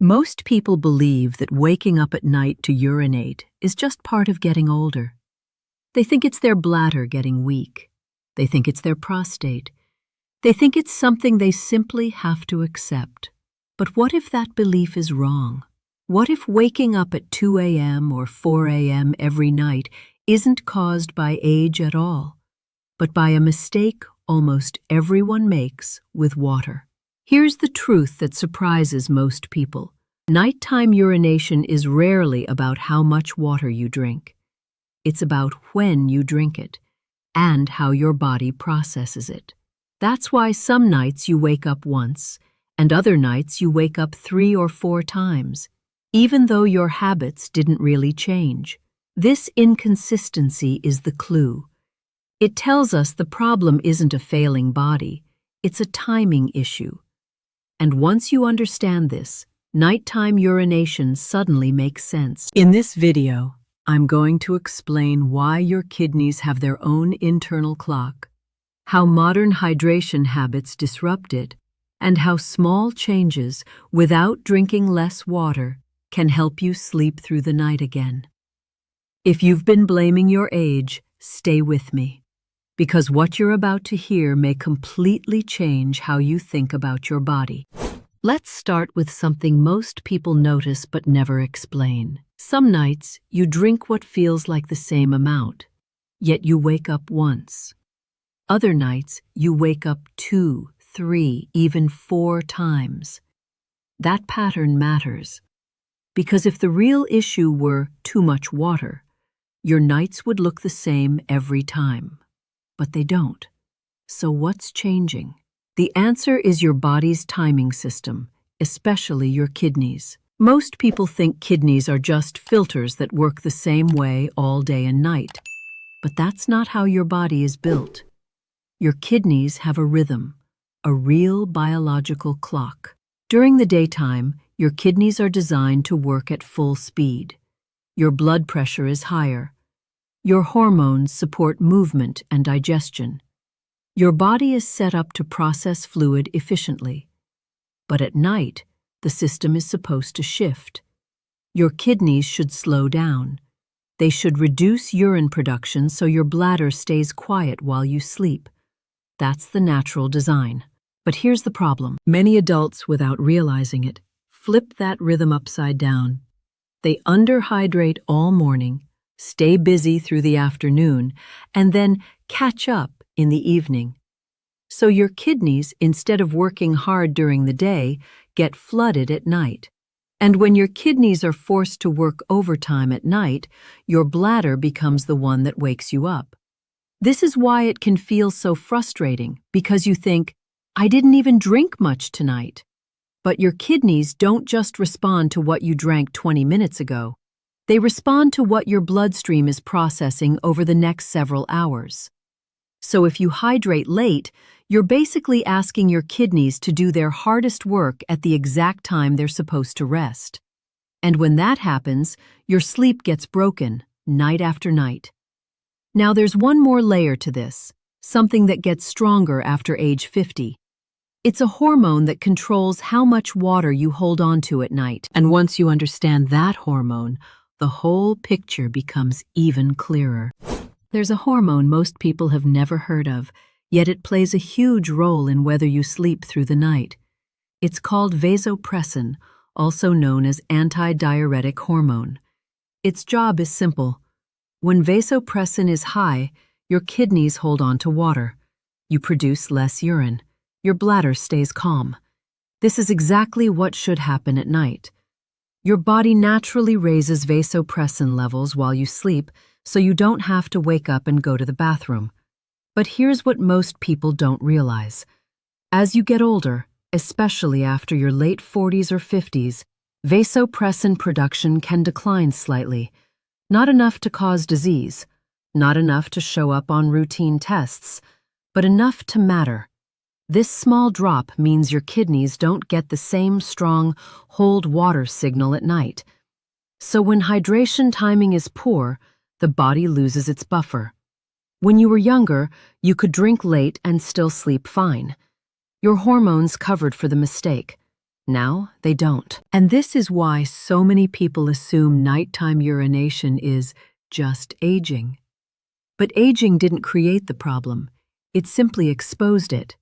Most people believe that waking up at night to urinate is just part of getting older. They think it's their bladder getting weak. They think it's their prostate. They think it's something they simply have to accept. But what if that belief is wrong? What if waking up at 2 a.m. or 4 a.m. every night isn't caused by age at all, but by a mistake almost everyone makes with water? Here's the truth that surprises most people. Nighttime urination is rarely about how much water you drink. It's about when you drink it and how your body processes it. That's why some nights you wake up once, and other nights you wake up 3 or 4 times, even though your habits didn't really change. This inconsistency is the clue. It tells us the problem isn't a failing body, it's a timing issue. And once you understand this, nighttime urination suddenly makes sense. In this video, I'm going to explain why your kidneys have their own internal clock, how modern hydration habits disrupt it, and how small changes without drinking less water can help you sleep through the night again. If you've been blaming your age, stay with me, because what you're about to hear may completely change how you think about your body. Let's start with something most people notice but never explain. Some nights, you drink what feels like the same amount, yet you wake up once. Other nights, you wake up 2, 3, even 4 times. That pattern matters, because if the real issue were too much water, your nights would look the same every time. But they don't. So what's changing? The answer is your body's timing system, especially your kidneys. Most people think kidneys are just filters that work the same way all day and night. But that's not how your body is built. Your kidneys have a rhythm, a real biological clock. During the daytime, your kidneys are designed to work at full speed. Your blood pressure is higher. Your hormones support movement and digestion. Your body is set up to process fluid efficiently. But at night, the system is supposed to shift. Your kidneys should slow down. They should reduce urine production so your bladder stays quiet while you sleep. That's the natural design. But here's the problem. Many adults, without realizing it, flip that rhythm upside down. They underhydrate all morning, stay busy through the afternoon, and then catch up in the evening. So your kidneys, instead of working hard during the day, get flooded at night. And when your kidneys are forced to work overtime at night, your bladder becomes the one that wakes you up. This is why it can feel so frustrating, because you think, I didn't even drink much tonight. But your kidneys don't just respond to what you drank 20 minutes ago. They respond to what your bloodstream is processing over the next several hours. So if you hydrate late, you're basically asking your kidneys to do their hardest work at the exact time they're supposed to rest. And when that happens, your sleep gets broken, night after night. Now there's one more layer to this, something that gets stronger after age 50. It's a hormone that controls how much water you hold on to at night. And once you understand that hormone, the whole picture becomes even clearer. There's a hormone most people have never heard of, yet it plays a huge role in whether you sleep through the night. It's called vasopressin, also known as antidiuretic hormone. Its job is simple. When vasopressin is high, your kidneys hold on to water. You produce less urine. Your bladder stays calm. This is exactly what should happen at night. Your body naturally raises vasopressin levels while you sleep, so you don't have to wake up and go to the bathroom. But here's what most people don't realize. As you get older, especially after your late 40s or 50s, vasopressin production can decline slightly. Not enough to cause disease, not enough to show up on routine tests, but enough to matter. This small drop means your kidneys don't get the same strong hold water signal at night. So when hydration timing is poor, the body loses its buffer. When you were younger, you could drink late and still sleep fine. Your hormones covered for the mistake. Now they don't. And this is why so many people assume nighttime urination is just aging. But aging didn't create the problem. It simply exposed it.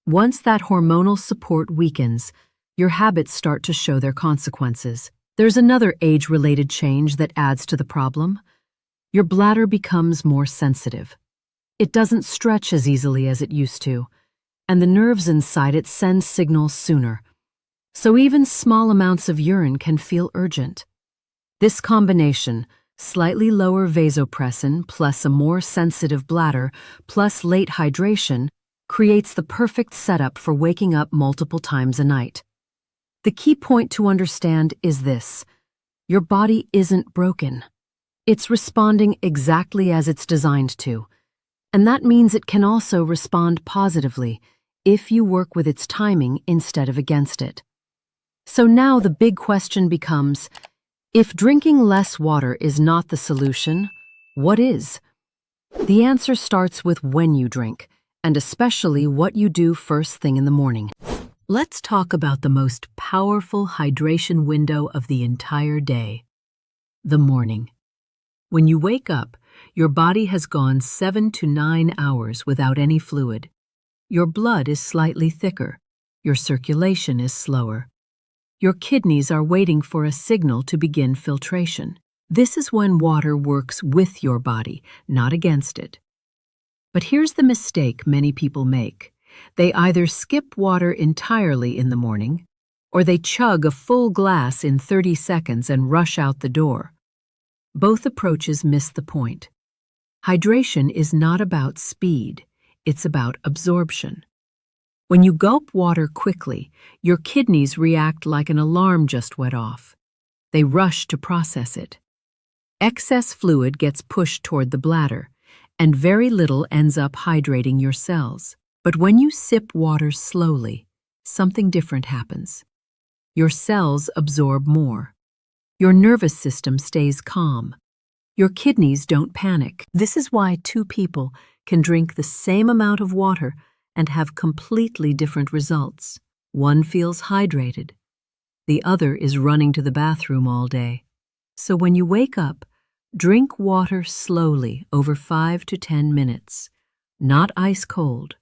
Once that hormonal support weakens, your habits start to show their consequences. There's another age-related change that adds to the problem. Your bladder becomes more sensitive. It doesn't stretch as easily as it used to, and the nerves inside it send signals sooner. So even small amounts of urine can feel urgent. This combination, slightly lower vasopressin plus a more sensitive bladder plus late hydration, creates the perfect setup for waking up multiple times a night. The key point to understand is this: your body isn't broken. It's responding exactly as it's designed to. And that means it can also respond positively if you work with its timing instead of against it. So now the big question becomes, if drinking less water is not the solution, what is? The answer starts with when you drink, and especially what you do first thing in the morning. Let's talk about the most powerful hydration window of the entire day: the morning. When you wake up, your body has gone 7 to 9 hours without any fluid. Your blood is slightly thicker. Your circulation is slower. Your kidneys are waiting for a signal to begin filtration. This is when water works with your body, not against it. But here's the mistake many people make. They either skip water entirely in the morning, or they chug a full glass in 30 seconds and rush out the door. Both approaches miss the point. Hydration is not about speed, it's about absorption. When you gulp water quickly, your kidneys react like an alarm just went off. They rush to process it. Excess fluid gets pushed toward the bladder, and very little ends up hydrating your cells. But when you sip water slowly, something different happens. Your cells absorb more. Your nervous system stays calm. Your kidneys don't panic. This is why two people can drink the same amount of water and have completely different results. One feels hydrated. The other is running to the bathroom all day. So when you wake up, drink water slowly over 5 to 10 minutes. Not ice cold.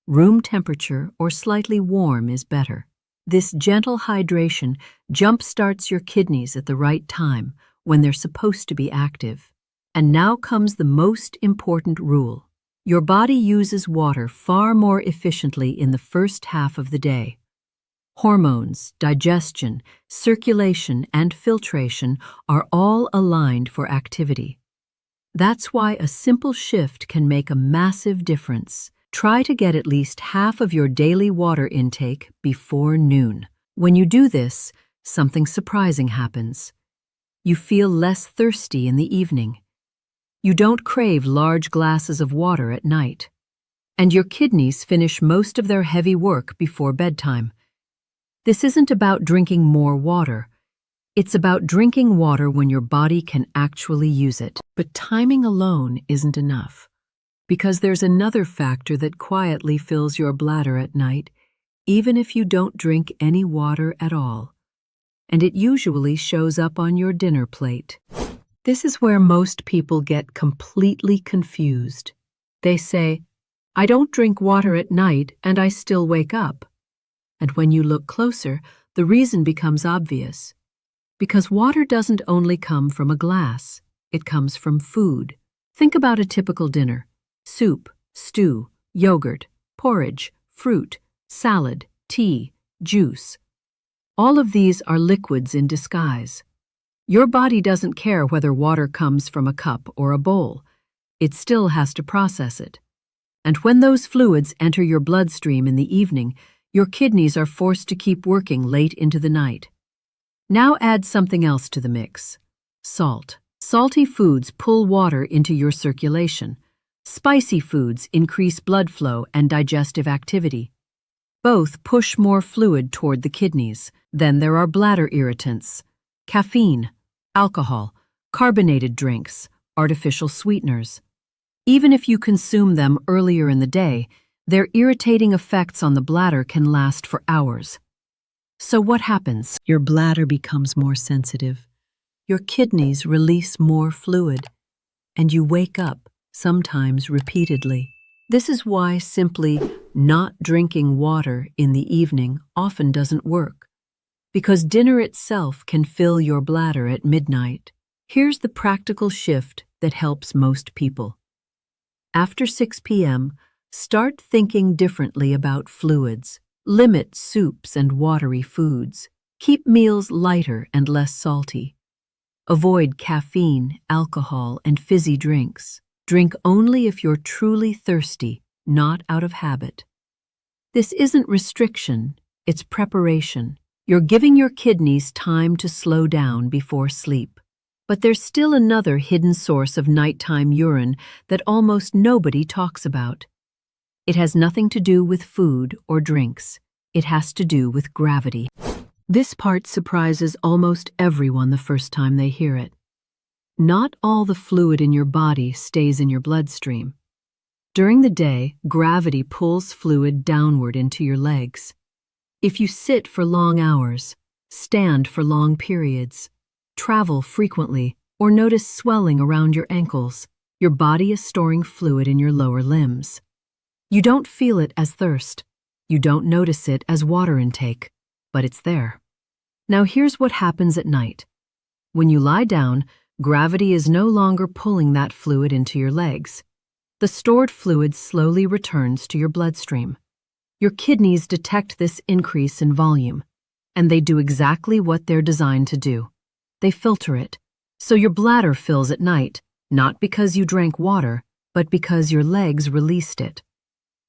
Room temperature or slightly warm is better. This gentle hydration jump-starts your kidneys at the right time when they're supposed to be active. And now comes the most important rule. Your body uses water far more efficiently in the first half of the day. Hormones, digestion, circulation, and filtration are all aligned for activity. That's why a simple shift can make a massive difference. Try to get at least half of your daily water intake before noon. When you do this, something surprising happens. You feel less thirsty in the evening. You don't crave large glasses of water at night. And your kidneys finish most of their heavy work before bedtime. This isn't about drinking more water. It's about drinking water when your body can actually use it. But timing alone isn't enough, because there's another factor that quietly fills your bladder at night, even if you don't drink any water at all. And it usually shows up on your dinner plate. This is where most people get completely confused. They say, "I don't drink water at night and I still wake up." And when you look closer, the reason becomes obvious. Because water doesn't only come from a glass, it comes from food. Think about a typical dinner: soup, stew, yogurt, porridge, fruit, salad, tea, juice. All of these are liquids in disguise. Your body doesn't care whether water comes from a cup or a bowl. It still has to process it. And when those fluids enter your bloodstream in the evening, your kidneys are forced to keep working late into the night. Now add something else to the mix: salt. Salty foods pull water into your circulation. Spicy foods increase blood flow and digestive activity. Both push more fluid toward the kidneys. Then there are bladder irritants: caffeine, alcohol, carbonated drinks, artificial sweeteners. Even if you consume them earlier in the day, their irritating effects on the bladder can last for hours. So what happens? Your bladder becomes more sensitive. Your kidneys release more fluid, and you wake up, sometimes repeatedly. This is why simply not drinking water in the evening often doesn't work, because dinner itself can fill your bladder at midnight. Here's the practical shift that helps most people. After 6 p.m., start thinking differently about fluids. Limit soups and watery foods. Keep meals lighter and less salty. Avoid caffeine, alcohol, and fizzy drinks. Drink only if you're truly thirsty, not out of habit. This isn't restriction, it's preparation. You're giving your kidneys time to slow down before sleep. But there's still another hidden source of nighttime urine that almost nobody talks about. It has nothing to do with food or drinks. It has to do with gravity. This part surprises almost everyone the first time they hear it. Not all the fluid in your body stays in your bloodstream. During the day, gravity pulls fluid downward into your legs. If you sit for long hours, stand for long periods, travel frequently, or notice swelling around your ankles, your body is storing fluid in your lower limbs. You don't feel it as thirst. You don't notice it as water intake, but it's there. Now here's what happens at night. When you lie down, gravity is no longer pulling that fluid into your legs. The stored fluid slowly returns to your bloodstream. Your kidneys detect this increase in volume, and they do exactly what they're designed to do. They filter it. So your bladder fills at night, not because you drank water, but because your legs released it.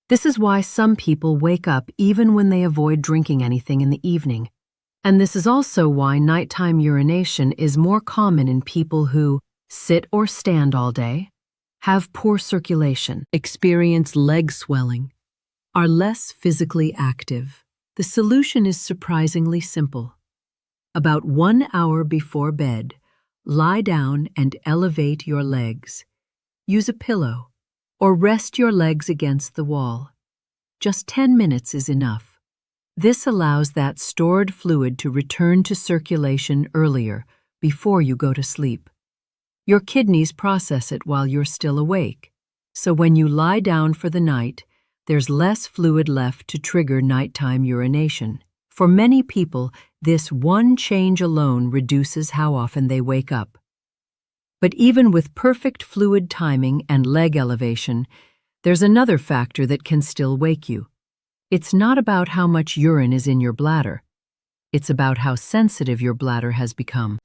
This is why some people wake up even when they avoid drinking anything in the evening. And this is also why nighttime urination is more common in people who sit or stand all day, have poor circulation, experience leg swelling, are less physically active. The solution is surprisingly simple. About 1 hour before bed, lie down and elevate your legs. Use a pillow, or rest your legs against the wall. Just 10 minutes is enough. This allows that stored fluid to return to circulation earlier, before you go to sleep. Your kidneys process it while you're still awake, so when you lie down for the night, there's less fluid left to trigger nighttime urination. For many people, this one change alone reduces how often they wake up. But even with perfect fluid timing and leg elevation, there's another factor that can still wake you. It's not about how much urine is in your bladder. It's about how sensitive your bladder has become.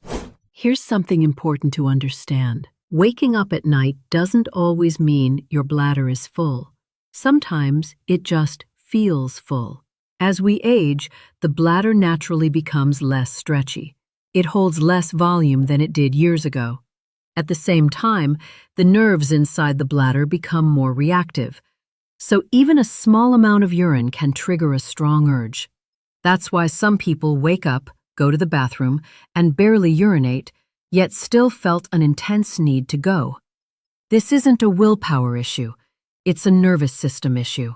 Here's something important to understand. Waking up at night doesn't always mean your bladder is full. Sometimes it just feels full. As we age, the bladder naturally becomes less stretchy. It holds less volume than it did years ago. At the same time, the nerves inside the bladder become more reactive. So even a small amount of urine can trigger a strong urge. That's why some people wake up, go to the bathroom, and barely urinate, yet still felt an intense need to go. This isn't a willpower issue. It's a nervous system issue.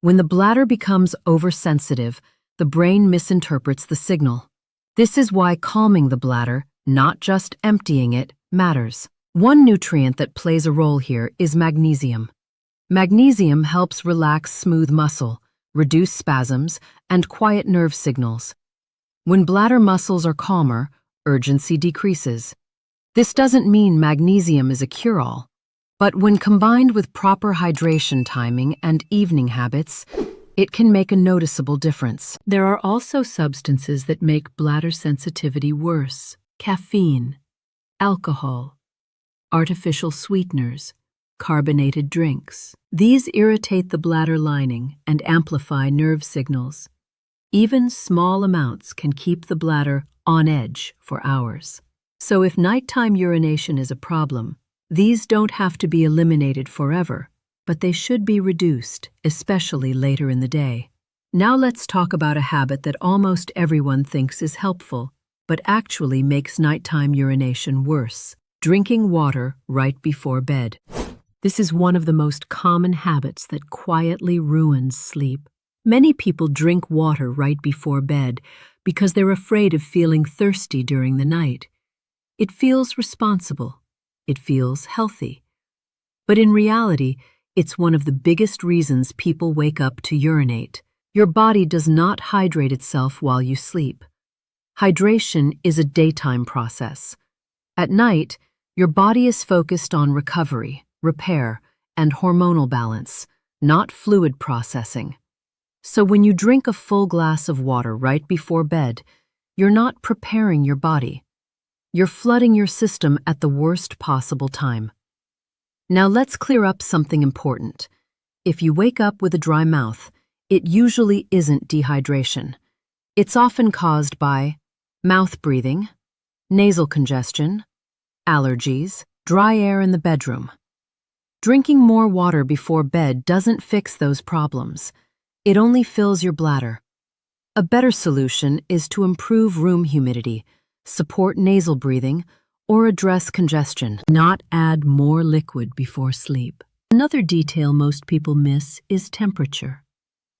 When the bladder becomes oversensitive, the brain misinterprets the signal. This is why calming the bladder, not just emptying it, matters. One nutrient that plays a role here is magnesium. Magnesium helps relax smooth muscle, reduce spasms, and quiet nerve signals. When bladder muscles are calmer, urgency decreases. This doesn't mean magnesium is a cure-all, but when combined with proper hydration timing and evening habits, it can make a noticeable difference. There are also substances that make bladder sensitivity worse: caffeine, alcohol, artificial sweeteners, carbonated drinks. These irritate the bladder lining and amplify nerve signals. Even small amounts can keep the bladder on edge for hours. So if nighttime urination is a problem, these don't have to be eliminated forever, but they should be reduced, especially later in the day. Now let's talk about a habit that almost everyone thinks is helpful, but actually makes nighttime urination worse: drinking water right before bed. This is one of the most common habits that quietly ruins sleep. Many people drink water right before bed because they're afraid of feeling thirsty during the night. It feels responsible. It feels healthy. But in reality, it's one of the biggest reasons people wake up to urinate. Your body does not hydrate itself while you sleep. Hydration is a daytime process. At night, your body is focused on recovery, repair, and hormonal balance, not fluid processing. So when you drink a full glass of water right before bed, you're not preparing your body. You're flooding your system at the worst possible time. Now let's clear up something important. If you wake up with a dry mouth, it usually isn't dehydration. It's often caused by mouth breathing, nasal congestion, allergies, dry air in the bedroom. Drinking more water before bed doesn't fix those problems. It only fills your bladder. A better solution is to improve room humidity, support nasal breathing, or address congestion, not add more liquid before sleep. Another detail most people miss is temperature.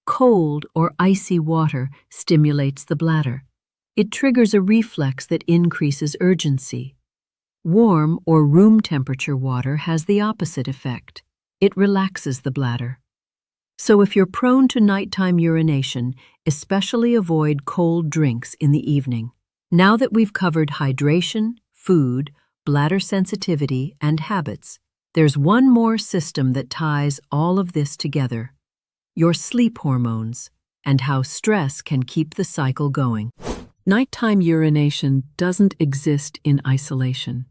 Cold or icy water stimulates the bladder. It triggers a reflex that increases urgency. Warm or room temperature water has the opposite effect. It relaxes the bladder. So if you're prone to nighttime urination, especially avoid cold drinks in the evening. Now that we've covered hydration, food, bladder sensitivity, and habits, there's one more system that ties all of this together: your sleep hormones and how stress can keep the cycle going. Nighttime urination doesn't exist in isolation.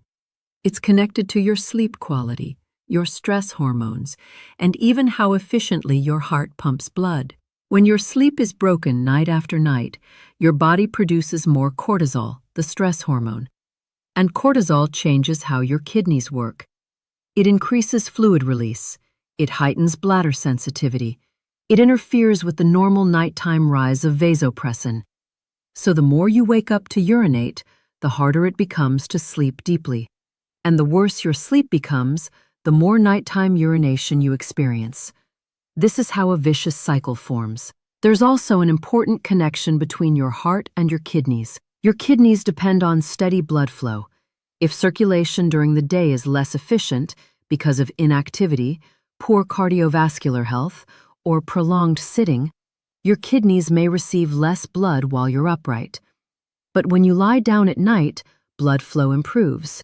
It's connected to your sleep quality, your stress hormones, and even how efficiently your heart pumps blood. When your sleep is broken night after night, your body produces more cortisol, the stress hormone. And cortisol changes how your kidneys work. It increases fluid release. It heightens bladder sensitivity. It interferes with the normal nighttime rise of vasopressin. So the more you wake up to urinate, the harder it becomes to sleep deeply. And the worse your sleep becomes, the more nighttime urination you experience. This is how a vicious cycle forms. There's also an important connection between your heart and your kidneys. Your kidneys depend on steady blood flow. If circulation during the day is less efficient because of inactivity, poor cardiovascular health, or prolonged sitting, your kidneys may receive less blood while you're upright. But when you lie down at night, blood flow improves.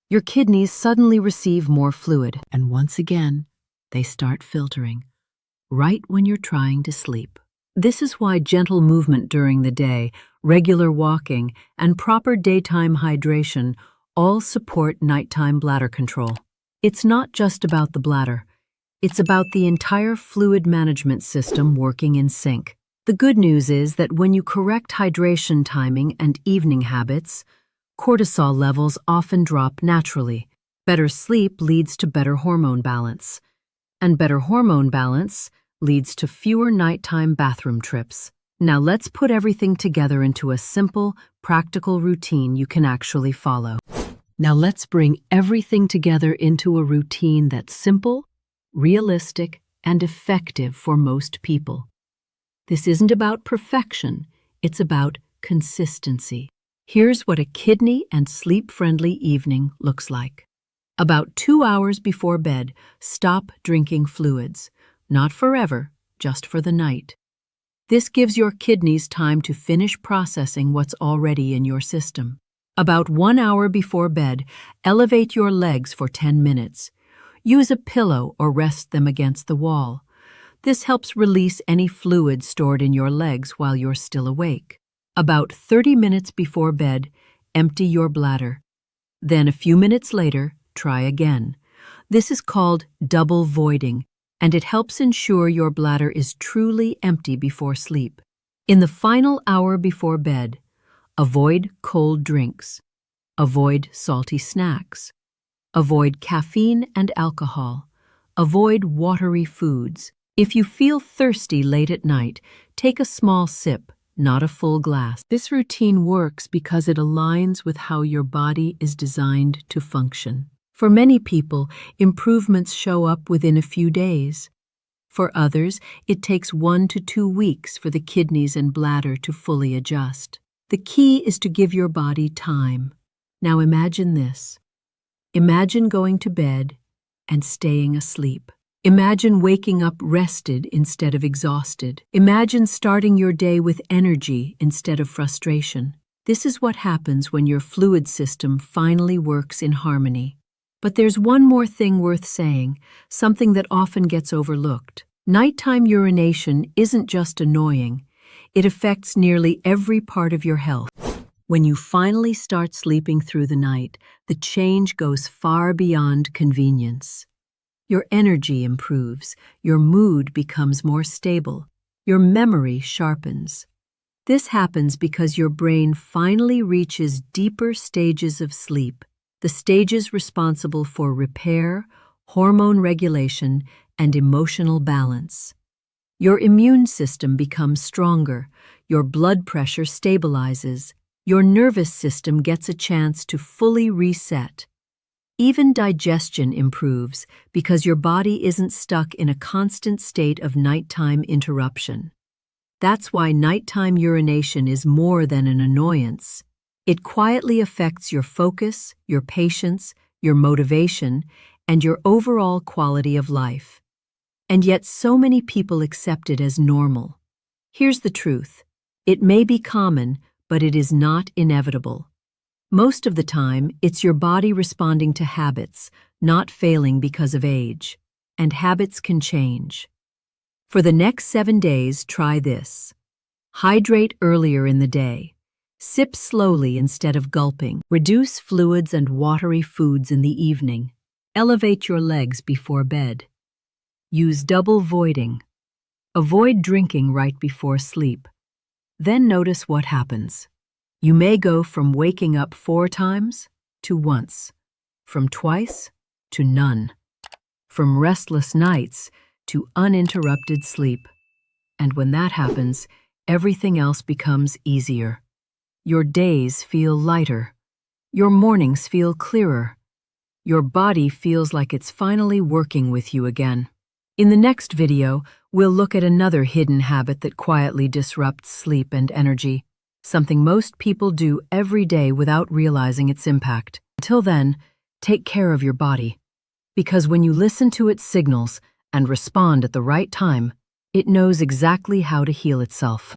Your kidneys suddenly receive more fluid, and once again, they start filtering, right when you're trying to sleep. This is why gentle movement during the day, regular walking, and proper daytime hydration all support nighttime bladder control. It's not just about the bladder. It's about the entire fluid management system working in sync. The good news is that when you correct hydration timing and evening habits, cortisol levels often drop naturally. Better sleep leads to better hormone balance. And better hormone balance leads to fewer nighttime bathroom trips. Now let's put everything together into a simple, practical routine you can actually follow. Now let's bring everything together into a routine that's simple, realistic, and effective for most people. This isn't about perfection, it's about consistency. Here's what a kidney and sleep-friendly evening looks like. About 2 hours before bed, stop drinking fluids. Not forever, just for the night. This gives your kidneys time to finish processing what's already in your system. About 1 hour before bed, elevate your legs for 10 minutes. Use a pillow or rest them against the wall. This helps release any fluid stored in your legs while you're still awake. About 30 minutes before bed, empty your bladder. Then a few minutes later, try again. This is called double voiding, and it helps ensure your bladder is truly empty before sleep. In the final hour before bed, avoid cold drinks. Avoid salty snacks. Avoid caffeine and alcohol. Avoid watery foods. If you feel thirsty late at night, take a small sip, not a full glass. This routine works because it aligns with how your body is designed to function. For many people, improvements show up within a few days. For others, it takes 1 to 2 weeks for the kidneys and bladder to fully adjust. The key is to give your body time. Now imagine this. Imagine going to bed and staying asleep. Imagine waking up rested instead of exhausted. Imagine starting your day with energy instead of frustration. This is what happens when your fluid system finally works in harmony. But there's one more thing worth saying, something that often gets overlooked. Nighttime urination isn't just annoying. It affects nearly every part of your health. When you finally start sleeping through the night, the change goes far beyond convenience. Your energy improves, your mood becomes more stable, your memory sharpens. This happens because your brain finally reaches deeper stages of sleep, the stages responsible for repair, hormone regulation, and emotional balance. Your immune system becomes stronger, your blood pressure stabilizes, your nervous system gets a chance to fully reset. Even digestion improves because your body isn't stuck in a constant state of nighttime interruption. That's why nighttime urination is more than an annoyance. It quietly affects your focus, your patience, your motivation, and your overall quality of life. And yet so many people accept it as normal. Here's the truth. It may be common, but it is not inevitable. Most of the time, it's your body responding to habits, not failing because of age. And habits can change. For the next 7 days, try this. Hydrate earlier in the day. Sip slowly instead of gulping. Reduce fluids and watery foods in the evening. Elevate your legs before bed. Use double voiding. Avoid drinking right before sleep. Then notice what happens. You may go from waking up 4 times to once, from twice to none, from restless nights to uninterrupted sleep. And when that happens, everything else becomes easier. Your days feel lighter. Your mornings feel clearer. Your body feels like it's finally working with you again. In the next video, we'll look at another hidden habit that quietly disrupts sleep and energy, something most people do every day without realizing its impact. Until then, take care of your body. Because when you listen to its signals and respond at the right time, it knows exactly how to heal itself.